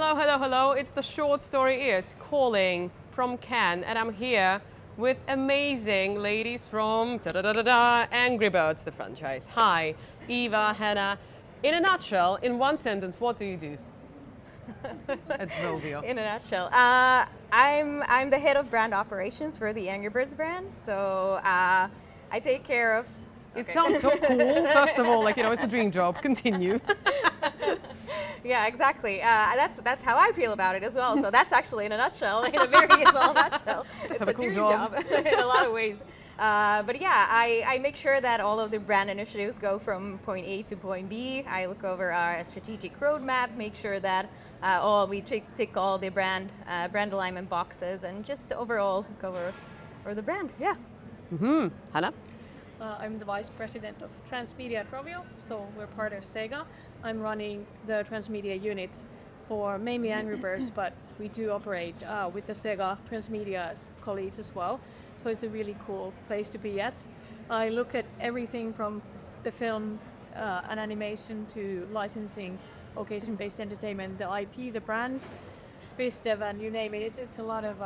Hello, hello, hello. It's the Short Story Ears calling from Cannes, and I'm here with amazing ladies from Angry Birds, the franchise. Hi, Eeva, Hanna. In a nutshell, in one sentence, what do you do at Rovio? In a nutshell, I'm the head of brand operations for the Angry Birds brand. So I take care of. It sounds so cool. First of all, like, it's a dream job. Continue. Yeah, exactly. That's how I feel about it as well. So that's actually in a nutshell, in a very small nutshell. Just It's have a a cool dream job. in a lot of ways. But yeah, I make sure that all of the brand initiatives go from point A to point B. I look over our strategic roadmap, make sure that we tick all the brand alignment boxes, and just overall cover the brand. Yeah. Hanna? I'm the vice president of Transmedia at Rovio, so we're part of Sega. I'm running the Transmedia unit for mainly Angry Birds, but we do operate with the Sega Transmedia as colleagues as well. So it's a really cool place to be at. I look at everything from the film and animation to licensing, occasion-based entertainment, the IP, the brand, biz dev, and you name it. It's a lot of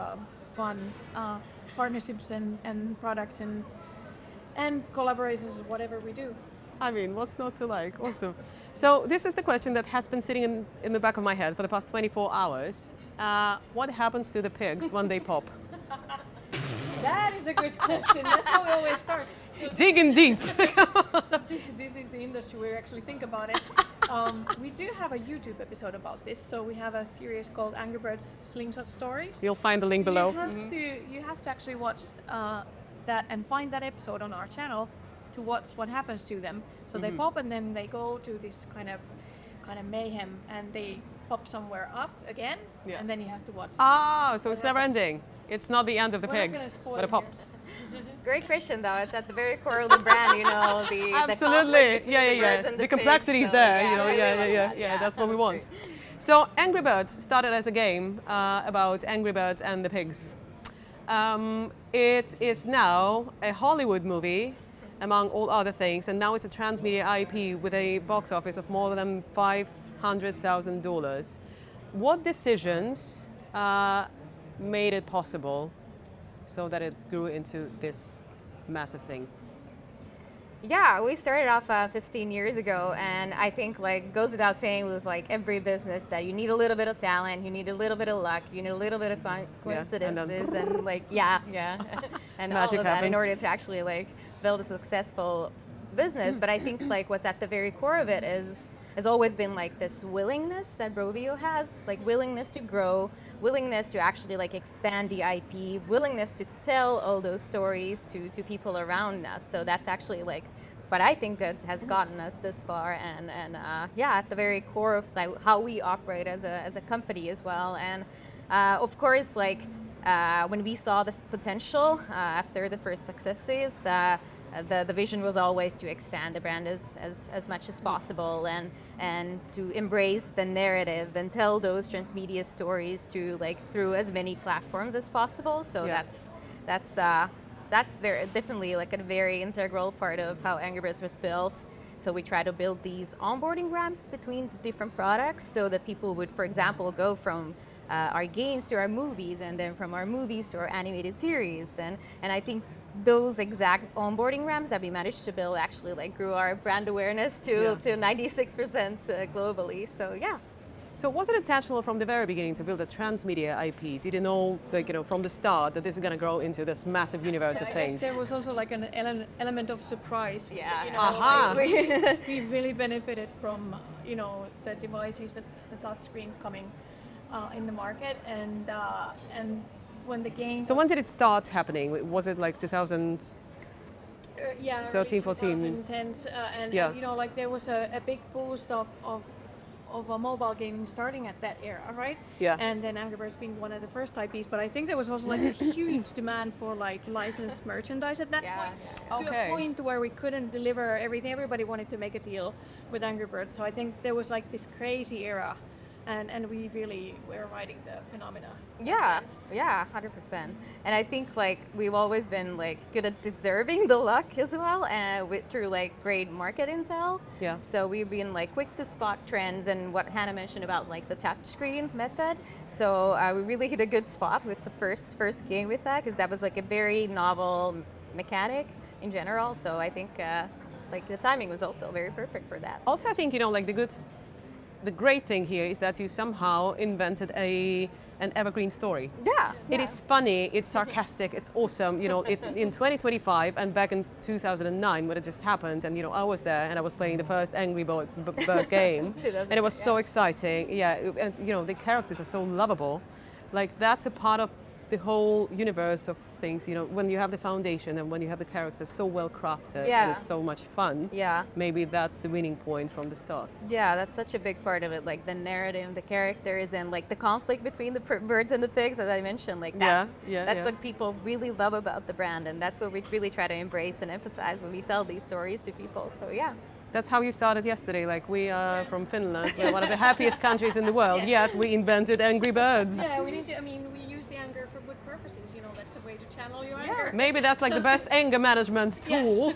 fun partnerships and products and collaborations, whatever we do. I mean, what's not to like? Awesome. So this is the question that has been sitting in the back of my head for the past 24 hours. What happens to the pigs when they pop? That is a good question. That's how we always start. Digging deep. So this is the industry where we actually think about it. We do have a YouTube episode about this. So we have a series called Angry Birds Slingshot Stories. You'll find the link So below. You have to actually watch that and find that episode on our channel to watch what happens to them. So they pop and then they go to this kind of mayhem and they pop somewhere up again, and then you have to watch. Ah, so it's what never happens. ending. It's not the end of the We're not pig, gonna spoil but it here. pops. Great question, though. It's at the very core of the brand, the Absolutely. conflict between Yeah. the birds and The pigs, complexity is so there. yeah, I really love that. Yeah. That's what we that's want. great. So Angry Birds started as a game about Angry Birds and the pigs. It is now a Hollywood movie, among all other things, and now it's a Transmedia IP with a box office of more than $500,000. What decisions made it possible so that it grew into this massive thing? Yeah, we started off 15 years ago, and I think goes without saying with every business that you need a little bit of talent, you need a little bit of luck, you need a little bit of coincidences, and and all Magic of that in happens. order to actually build a successful business. But I think what's at the very core of it has always been this willingness that Rovio has, willingness to grow, willingness to actually expand the IP, willingness to tell all those stories to people around us. So that's actually what I think that has gotten us this far, and at the very core of how we operate as a company as well. And of course, when we saw the potential after the first successes, the vision was always to expand the brand as much as possible, and to embrace the narrative and tell those transmedia stories through as many platforms as possible. So that's definitely a very integral part of how Angry Birds was built. So we try to build these onboarding ramps between the different products so that people would, for example, go from our games to our movies, and then from our movies to our animated series. And I think those exact onboarding ramps that we managed to build actually grew our brand awareness to 96% globally. So yeah. So was it intentional from the very beginning to build a Transmedia IP? Did you know, from the start that this is going to grow into this massive universe of I things? guess there was also an element of surprise. Yeah. Aha. We really benefited from the devices, the touch screens coming in the market, and when the game. So when did it start happening? Was it 2000? Yeah, 13, 14. 2010s, and there was a big boost of mobile gaming starting at that era, right? Yeah. And then Angry Birds being one of the first IPs, but I think there was also a huge demand for licensed merchandise at that point. Yeah. To Okay. a point where we couldn't deliver everything. Everybody wanted to make a deal with Angry Birds, so I think there was this crazy era. and we really were riding the phenomena. Yeah, yeah, 100%. And I think like we've always been like good at deserving the luck as well, through like great market intel. Yeah. So we've been like quick to spot trends and what Hannah mentioned about like the touch screen method. So we really hit a good spot with the first game with that, because that was like a very novel mechanic in general. So I think like the timing was also very perfect for that. Also, I think, you know, like the great thing here is that you somehow invented an evergreen story. Yeah. It is funny, it's sarcastic, it's awesome. You know, in 2025 and back in 2009 when it just happened, and you know, I was there and I was playing the first Angry Bird game, and it was so exciting. Yeah, and you know, the characters are so lovable. Like that's a part of the whole universe of things. You know, when you have the foundation and when you have the characters so well crafted, and it's so much fun. Yeah. Maybe that's the winning point from the start. Yeah, that's such a big part of it, like the narrative, the characters, and like the conflict between the birds and the pigs, as I mentioned. Like that's what people really love about the brand, and that's what we really try to embrace and emphasize when we tell these stories to people. So yeah. That's how you started yesterday. Like we are from Finland, we're one of the happiest countries in the world. Yet we invented Angry Birds. Yeah, we need to. I mean, we use the anger for good purposes. You know, that's a way to channel your anger. Maybe that's like the best anger management tool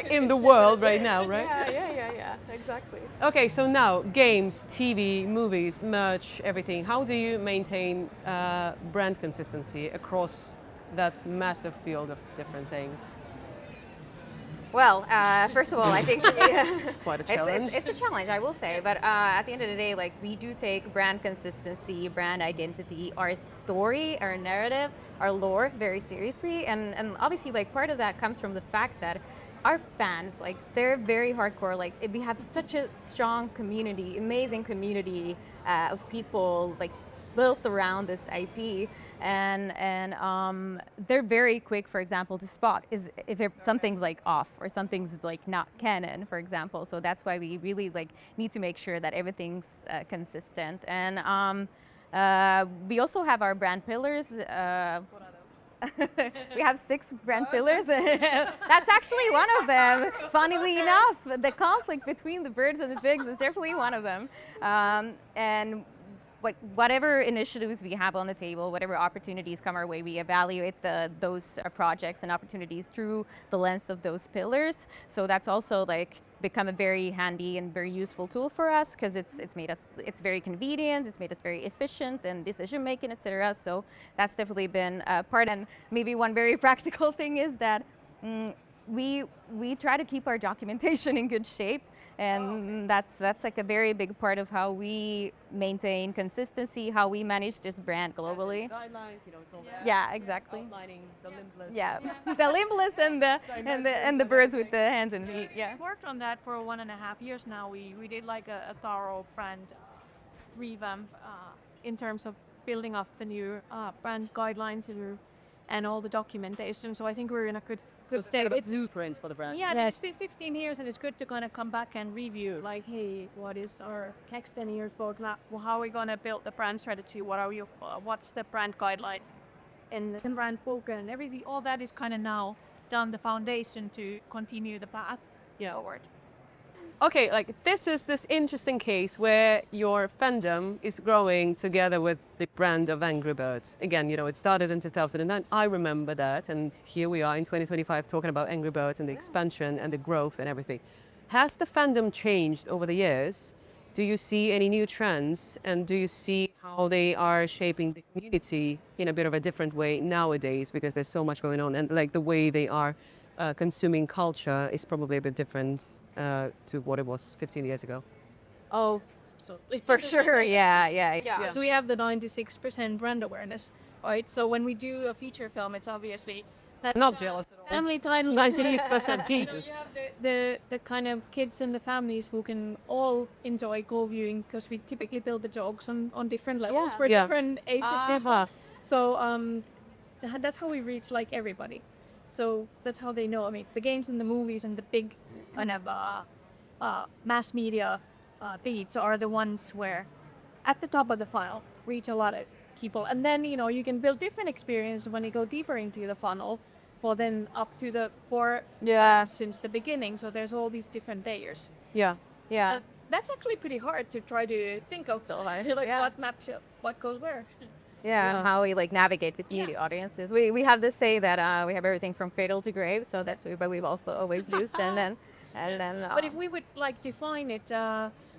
in the world right now, right? Yeah, exactly. Okay, so now games, TV, movies, merch, everything. How do you maintain brand consistency across that massive field of different things? Well, first of all, I think It's quite a challenge. It's a challenge, I will say. But at the end of the day, like we do take brand consistency, brand identity, our story, our narrative, our lore very seriously. And obviously, like part of that comes from the fact that our fans, like they're very hardcore. Like we have such a strong community, amazing community of people like built around this IP. And they're very quick, for example, to spot if something's like off or something's like not canon, for example. So that's why we really like need to make sure that everything's consistent. And we also have our brand pillars. What are those? We have 6 brand pillars. That's actually one of them. Funnily enough, the conflict between the birds and the pigs is definitely one of them. And like whatever initiatives we have on the table, whatever opportunities come our way, we evaluate those projects and opportunities through the lens of those pillars. So that's also like become a very handy and very useful tool for us, because it's very convenient, it's made us very efficient in decision making, etc. So that's definitely been a part. And maybe one very practical thing is that we try to keep our documentation in good shape. And that's like a very big part of how we maintain consistency, how we manage this brand globally. Guidelines, you know, it's all there. Yeah, exactly. Outlining the limbless. Yeah, the limbless and the birds with the hands and feet. Yeah. We worked on that for 1.5 years now. We did like a thorough brand revamp in terms of building up the new brand guidelines and all the documentation. So I think we're in a good state. It's blueprint for the brand. Yeah, it's been 15 years, and it's good to kind of come back and review. Like, hey, what is our next 10 years roadmap? Well, how are we gonna build the brand strategy? What's the brand guideline and the brand book and everything? All that is kind of now done, the foundation to continue the path forward. Okay, like this is this interesting case where your fandom is growing together with the brand of Angry Birds. Again, you know, it started in 2009. I remember that, and here we are in 2025 talking about Angry Birds and the expansion and the growth and everything. Has the fandom changed over the years? Do you see any new trends, and do you see how they are shaping the community in a bit of a different way nowadays, because there's so much going on, and like the way they are consuming culture is probably a bit different to what it was 15 years ago? Oh, so for sure, yeah. So we have the 96% brand awareness, right? So when we do a feature film, it's obviously that Not jealous at all. family title. 96%, Jesus. You have the kind of kids and the families who can all enjoy co-viewing, because we typically build the jokes on different levels for different age of people. So that's how we reach like everybody. So that's how they know. I mean, the games and the movies and the big kind of mass media beats are the ones where at the top of the funnel reach a lot of people. And then, you know, you can build different experiences when you go deeper into the funnel for then up to since the beginning. So there's all these different layers. Yeah. Yeah. that's actually pretty hard to try to think of. So hard, Like yeah. what map, what goes where. Yeah, how we like navigate with media audiences. We have this say that we have everything from cradle to grave, so that's what we've also always used. And then. But if we would like define it,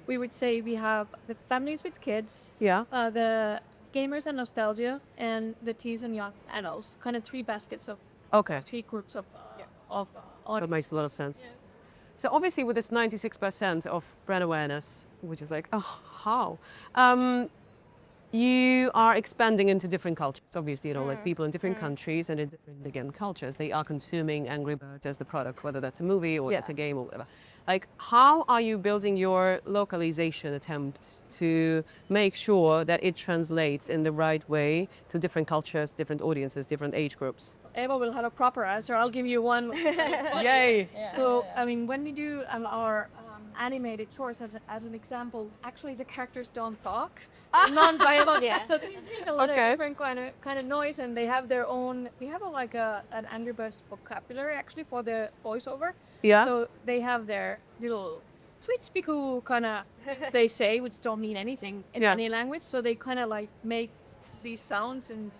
we would say we have the families with kids, Yeah. the gamers and nostalgia, and the teens and young adults. Kind of three baskets of Okay. three groups of That audience. makes a lot of sense. So obviously with this 96% of brand awareness, which is like, oh, how? You are expanding into different cultures. Obviously, like people in different countries and in different, again, cultures, they are consuming Angry Birds as the product, whether that's a movie or it's a game or whatever. Like, how are you building your localization attempts to make sure that it translates in the right way to different cultures, different audiences, different age groups? Eva will have a proper answer. I'll give you one. Yay! So, I mean, when we do our animated shorts as an example, actually the characters don't talk. Non-dialogue. So they make a lot of different kind of noise, and they have their own. We have an Angry Birds vocabulary actually for the voiceover. Yeah. So they have their little tweetspiku kind of they say, which don't mean anything in any language. So they kind of like make these sounds and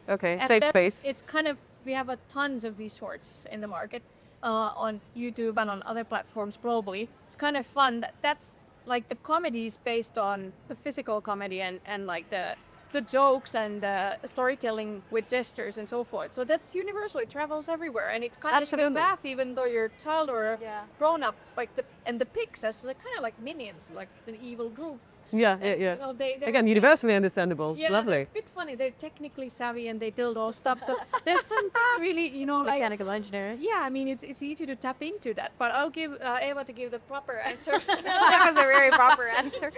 Okay, and safe that's- space. It's kind of we have tons of these shorts in the market on YouTube and on other platforms probably. It's kind of fun. That's like the comedy is based on the physical comedy and like the jokes and the storytelling with gestures and so forth. So that's universal. It travels everywhere, and it's kind of you laugh even though you're a child or a grown up. Like the pigs as like kind of like minions, like an evil group. Yeah. You know, they're Again, universally understandable. yeah, Lovely. they're a bit funny. They're technically savvy and they build all stuff. So there's some really, like Mechanical engineer. yeah, I mean, it's easy to tap into that. But I'll give Eva to give the proper answer. That was a very proper answer.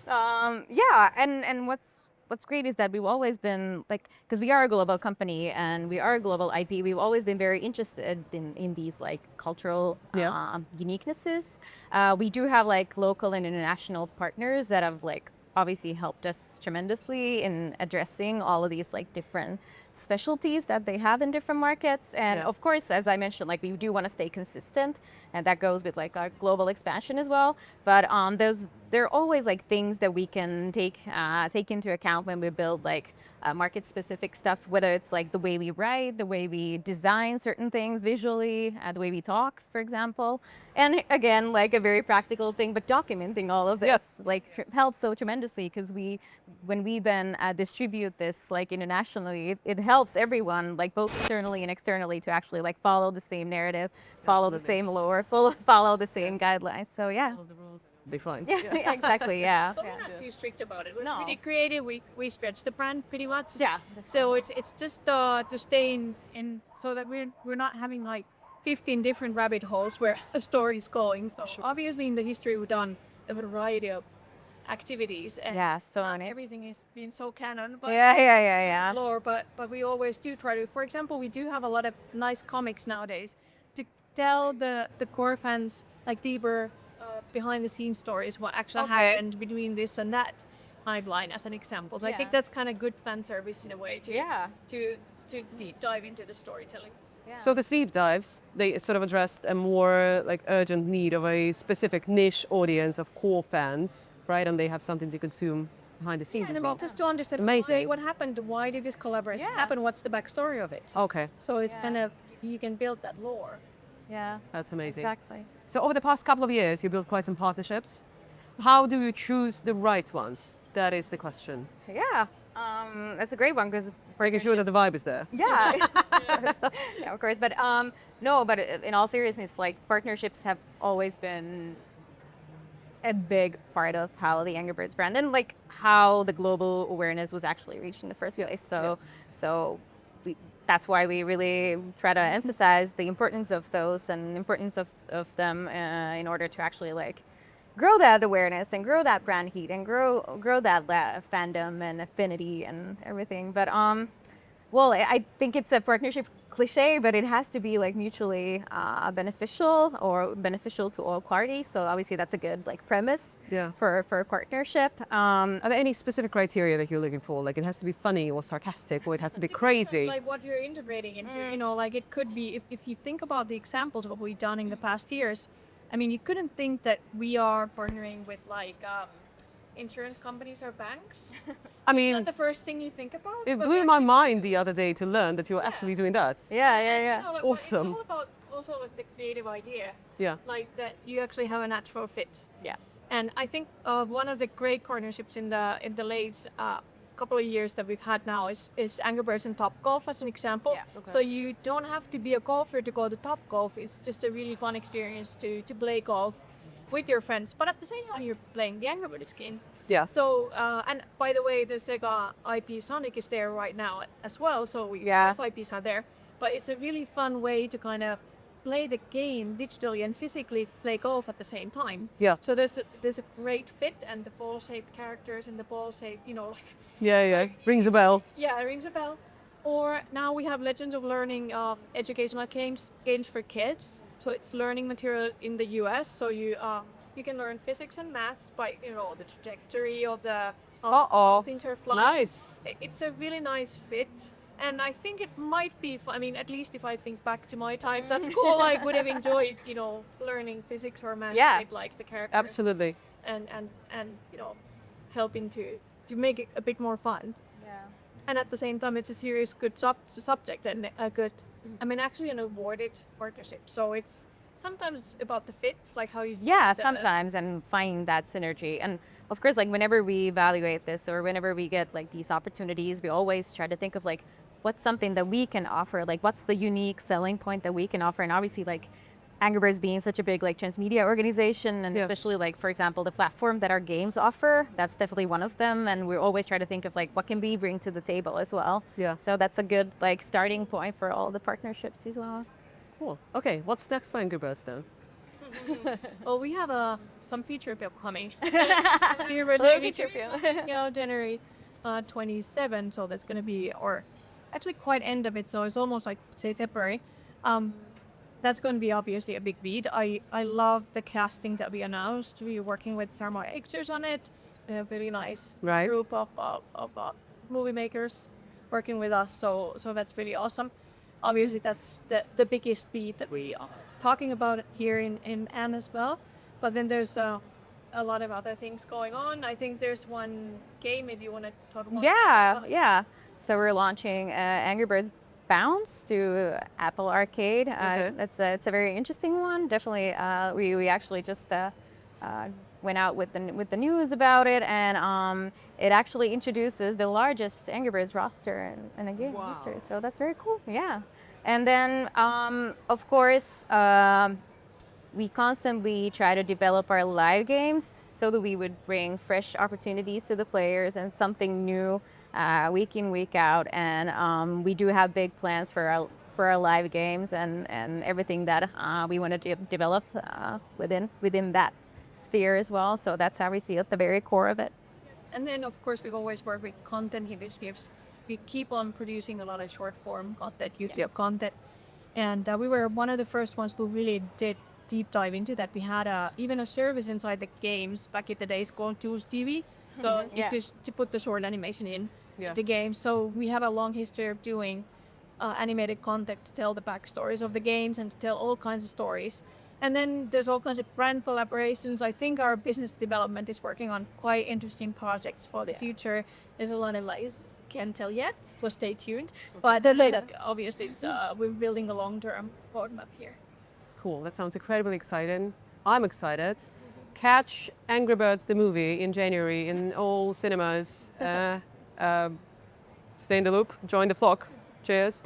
And what's great is that we've always been like, because we are a global company and we are a global IP, we've always been very interested in these like cultural uniquenesses. We do have like local and international partners that have like obviously helped us tremendously in addressing all of these like different specialties that they have in different markets. And of course, as I mentioned, like we do want to stay consistent, and that goes with like our global expansion as well. But there are always like things that we can take into account when we build like market specific stuff, whether it's like the way we write, the way we design certain things visually, the way we talk, for example. And again, like a very practical thing, but documenting all of this helps so tremendously, because when we then distribute this like internationally, it helps everyone, like both internally and externally, to actually like follow the same narrative, follow the same lore, follow the same guidelines. So yeah. Be fine. Yeah, exactly. Yeah. But we're not too strict about it. We're No. pretty creative. We stretch the brand pretty much. Yeah. So it's just to stay in so that we're not having like 15 different rabbit holes where a story is going. So obviously in the history we've done a variety of activities. And Yeah, so not many. everything is being so canon. But Yeah. lore, but we always do try to. For example, we do have a lot of nice comics nowadays to tell the core fans like deeper behind the scenes stories, what actually happened between this and that timeline, as an example. So I think that's kind of good fan service in a way to deep dive into the storytelling. So the deep dives, they sort of addressed a more like urgent need of a specific niche audience of core fans, right? And they have something to consume behind the scenes And as I mean, well. just to understand Amazing. what happened, why did this collaboration happen, what's the backstory of it. Okay, So it's kind of, you can build that lore. Yeah. that's amazing. Exactly. So over the past couple of years, you built quite some partnerships. How do you choose the right ones? That is the question. Yeah. That's a great one, because Making sure that the vibe is there. yeah, yeah, of course. But no, but in all seriousness, like partnerships have always been a big part of how the Angry Birds brand and like how the global awareness was actually reached in the first place. So that's why we really try to emphasize the importance of those and importance of them in order to actually like grow that awareness and grow that brand heat and grow that fandom and affinity and everything. But well, I think it's a partnership cliche, but it has to be like mutually beneficial or beneficial to all parties. So obviously that's a good like premise for a partnership. Are there any specific criteria that you're looking for? Like it has to be funny or sarcastic, or it has to be crazy? Like what you're integrating into, you know, like it could be, if you think about the examples of what we've done in the past years, I mean, you couldn't think that we are partnering with like insurance companies or banks. I It's mean, not the first thing you think about. it but blew we my actually mind the other day to learn that you're actually doing that. Yeah, like, Awesome. It's all about also like the creative idea. Yeah. Like that you actually have a natural fit. Yeah. And I think one of the great partnerships in the late couple of years that we've had now is Angry Birds and Topgolf as an example. Yeah. Okay. So you don't have to be a golfer to go to Topgolf. It's just a really fun experience to play golf with your friends. But at the same time, you're playing the Angry Birds game. Yeah. So and by the way, the Sega IP Sonic is there right now as well. So we Yeah. both IPs are there. But it's a really fun way to kind of play the game digitally and physically play golf at the same time. Yeah. So there's a great fit, and the ball shaped characters and the ball shaped, like Yeah. Rings a bell. yeah, it rings a bell. Or now we have Legends of Learning educational games for kids. So it's learning material in the US. So you can learn physics and maths by the trajectory of the Uh-oh. interfly. Nice. It's a really nice fit. And I think it might be fun. I mean, at least if I think back to my times at school, I would have enjoyed, learning physics or math Yeah. with like the characters. Absolutely. And helping to make it a bit more fun. Yeah. And at the same time, it's a serious, good subject and a good, actually an awarded partnership. So it's sometimes about the fit, like how you. Yeah, sometimes, and finding that synergy. And of course, like whenever we evaluate this or whenever we get like these opportunities, we always try to think of like what's something that we can offer, like what's the unique selling point that we can offer. And obviously, like Angry Birds being such a big like transmedia organization, and Yeah. especially like, for example, the platform that our games offer, that's definitely one of them. And we always try to think of like what can we bring to the table as well. Yeah. So that's a good like starting point for all the partnerships as well. Cool. Okay, what's next for Angry Birds then? Well, we have some feature film coming. Angry Birds feature film. January 27. So that's going to be, or actually quite end of it. So it's almost like say February. That's going to be obviously a big beat. I love the casting that we announced. We're working with Thermo Actors on it. A really nice Right. group of movie makers working with us. So that's really awesome. Obviously, that's the biggest beat that we are talking about here in Anne as well. But then there's a lot of other things going on. I think there's one game if you want to talk about. Yeah. So we're launching Angry Birds Bounce to Apple Arcade. Okay. It's a very interesting one. Definitely, we actually just went out with the news about it, and it actually introduces the largest Angry Birds roster in a game Wow. history. So that's very cool. Yeah, and then of course we constantly try to develop our live games so that we would bring fresh opportunities to the players and something new week in, week out. And we do have big plans for our live games and everything that we want to develop within that sphere as well. So that's how we see at the very core of it. And then of course we've always worked with content initiatives. We keep on producing a lot of short form content, YouTube content, and we were one of the first ones who really did deep dive into that. We had even a service inside the games back in the days called Tools TV. So Yeah. to put the short animation in Yeah. the game. So we have a long history of doing animated content to tell the backstories of the games and to tell all kinds of stories. And then there's all kinds of brand collaborations. I think our business development is working on quite interesting projects for the future. There's a lot of lies, can't tell yet, so stay tuned. But obviously it's we're building a long-term roadmap here. Cool. That sounds incredibly exciting. I'm excited. Catch Angry Birds the movie in January in all cinemas. Stay in the loop. Join the flock. Cheers.